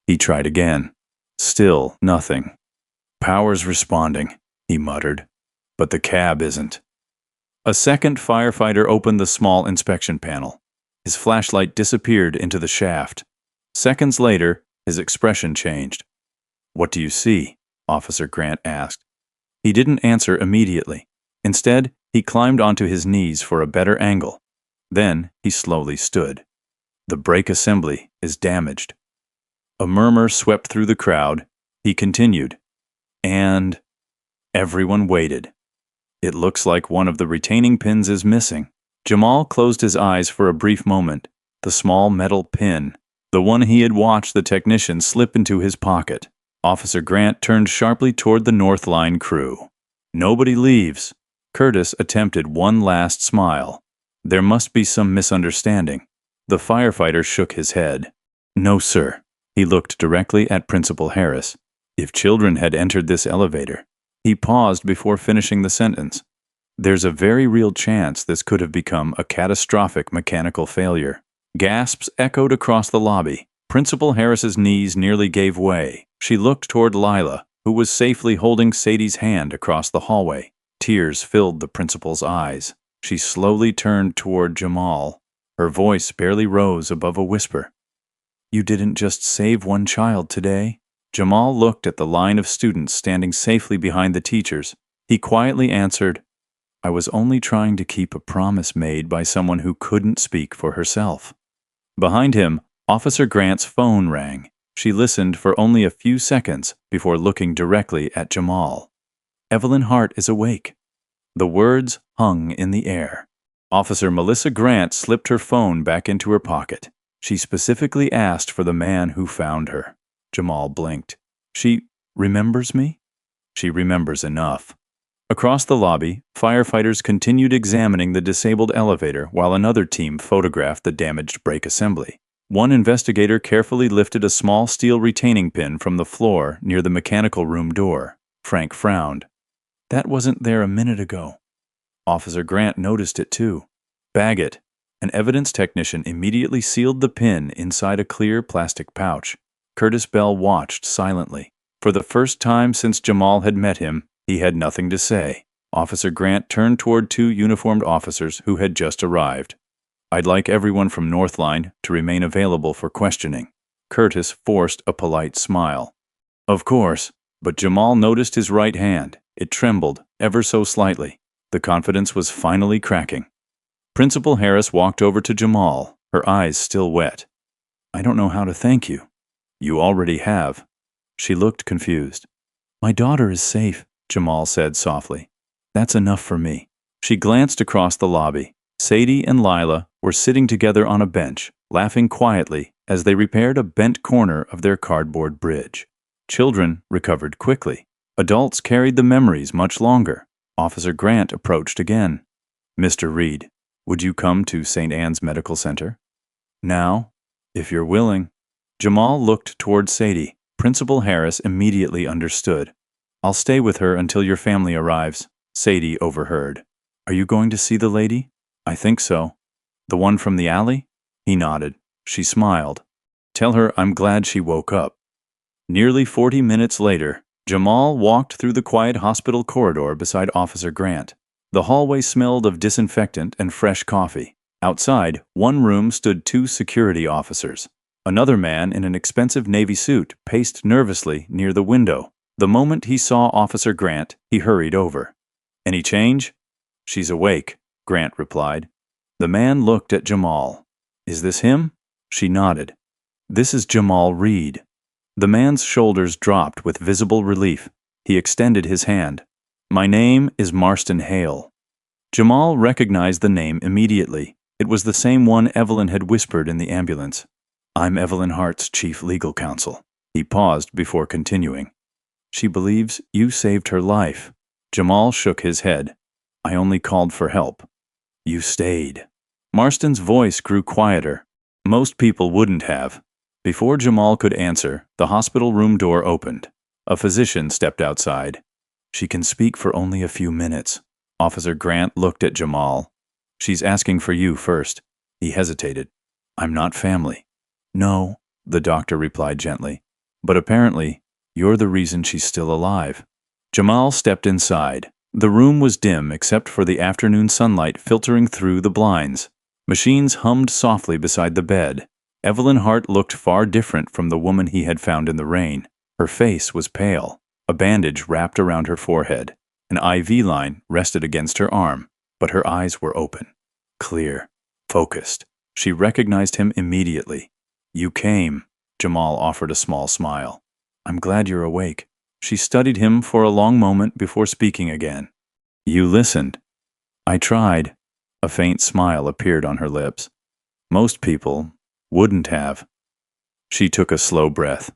He tried again. Still nothing. "Power's responding," he muttered. "But the cab isn't." A second firefighter opened the small inspection panel. His flashlight disappeared into the shaft. Seconds later, his expression changed. "What do you see?" Officer Grant asked. He didn't answer immediately. Instead, he climbed onto his knees for a better angle. Then, he slowly stood. "The brake assembly is damaged." A murmur swept through the crowd. He continued. "And..." Everyone waited. "It looks like one of the retaining pins is missing." Jamal closed his eyes for a brief moment. The small metal pin, the one he had watched the technician slip into his pocket. Officer Grant turned sharply toward the Northline crew. "Nobody leaves." Curtis attempted one last smile. "There must be some misunderstanding." The firefighter shook his head. "No, sir." He looked directly at Principal Harris. "If children had entered this elevator..." He paused before finishing the sentence. "There's a very real chance this could have become a catastrophic mechanical failure." Gasps echoed across the lobby. Principal Harris's knees nearly gave way. She looked toward Lila, who was safely holding Sadie's hand across the hallway. Tears filled the principal's eyes. She slowly turned toward Jamal. Her voice barely rose above a whisper. "You didn't just save one child today." Jamal looked at the line of students standing safely behind the teachers. He quietly answered, "I was only trying to keep a promise made by someone who couldn't speak for herself." Behind him, Officer Grant's phone rang. She listened for only a few seconds before looking directly at Jamal. "Evelyn Hart is awake." The words hung in the air. Officer Melissa Grant slipped her phone back into her pocket. She specifically asked for the man who found her. Jamal blinked. "She remembers me?" "She remembers enough." Across the lobby, firefighters continued examining the disabled elevator while another team photographed the damaged brake assembly. One investigator carefully lifted a small steel retaining pin from the floor near the mechanical room door. Frank frowned. "That wasn't there a minute ago." Officer Grant noticed it too. Bag it. An evidence technician immediately sealed the pin inside a clear plastic pouch. Curtis Bell watched silently. For the first time since Jamal had met him, he had nothing to say. Officer Grant turned toward two uniformed officers who had just arrived. I'd like everyone from Northline to remain available for questioning. Curtis forced a polite smile. Of course, but Jamal noticed his right hand. It trembled, ever so slightly. The confidence was finally cracking. Principal Harris walked over to Jamal, her eyes still wet. I don't know how to thank you. You already have. She looked confused. My daughter is safe, Jamal said softly. That's enough for me. She glanced across the lobby. Sadie and Lila were sitting together on a bench, laughing quietly as they repaired a bent corner of their cardboard bridge. Children recovered quickly. Adults carried the memories much longer. Officer Grant approached again. Mr. Reed, would you come to St. Anne's Medical Center? Now, if you're willing. Jamal looked toward Sadie. Principal Harris immediately understood. I'll stay with her until your family arrives. Sadie overheard. Are you going to see the lady? I think so. The one from the alley? He nodded. She smiled. Tell her I'm glad she woke up. Nearly 40 minutes later, Jamal walked through the quiet hospital corridor beside Officer Grant. The hallway smelled of disinfectant and fresh coffee. Outside, one room stood two security officers. Another man in an expensive navy suit paced nervously near the window. The moment he saw Officer Grant, he hurried over. Any change? She's awake, Grant replied. The man looked at Jamal. Is this him? She nodded. This is Jamal Reed. The man's shoulders dropped with visible relief. He extended his hand. My name is Marston Hale. Jamal recognized the name immediately. It was the same one Evelyn had whispered in the ambulance. I'm Evelyn Hart's chief legal counsel. He paused before continuing. She believes you saved her life. Jamal shook his head. I only called for help. You stayed. Marston's voice grew quieter. Most people wouldn't have. Before Jamal could answer, the hospital room door opened. A physician stepped outside. She can speak for only a few minutes. Officer Grant looked at Jamal. She's asking for you first. He hesitated. I'm not family. No, the doctor replied gently. But apparently, you're the reason she's still alive. Jamal stepped inside. The room was dim except for the afternoon sunlight filtering through the blinds. Machines hummed softly beside the bed. Evelyn Hart looked far different from the woman he had found in the rain. Her face was pale. A bandage wrapped around her forehead. An IV line rested against her arm, but her eyes were open. Clear. Focused. She recognized him immediately. You came. Jamal offered a small smile. I'm glad you're awake. She studied him for a long moment before speaking again. You listened. I tried. A faint smile appeared on her lips. Most people wouldn't have. She took a slow breath.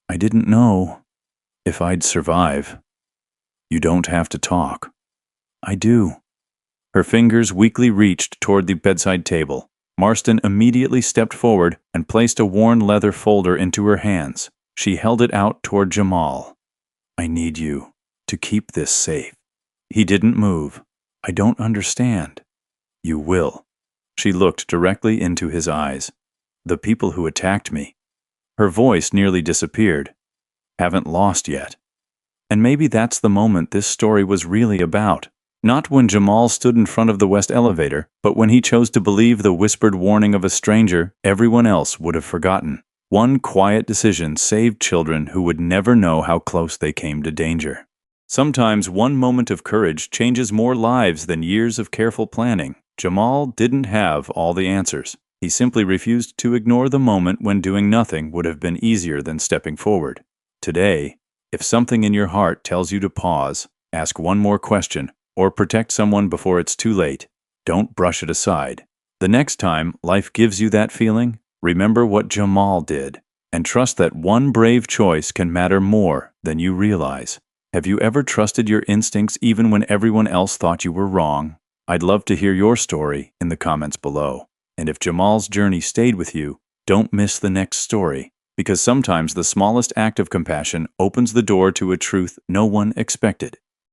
I didn't know if I'd survive. You don't have to talk. I do. Her fingers weakly reached toward the bedside table. Marston immediately stepped forward and placed a worn leather folder into her hands. She held it out toward Jamal. I need you to keep this safe. He didn't move. I don't understand. You will. She looked directly into his eyes. The people who attacked me. Her voice nearly disappeared. Haven't lost yet. And maybe that's the moment this story was really about. Not when Jamal stood in front of the West elevator, but when he chose to believe the whispered warning of a stranger everyone else would have forgotten. One quiet decision saved children who would never know how close they came to danger. Sometimes one moment of courage changes more lives than years of careful planning. Jamal didn't have all the answers. He simply refused to ignore the moment when doing nothing would have been easier than stepping forward. Today, if something in your heart tells you to pause, ask one more question, or protect someone before it's too late, don't brush it aside. The next time life gives you that feeling, remember what Jamal did, and trust that one brave choice can matter more than you realize. Have you ever trusted your instincts even when everyone else thought you were wrong? I'd love to hear your story in the comments below. And if Jamal's journey stayed with you, don't miss the next story, because sometimes the smallest act of compassion opens the door to a truth no one expected.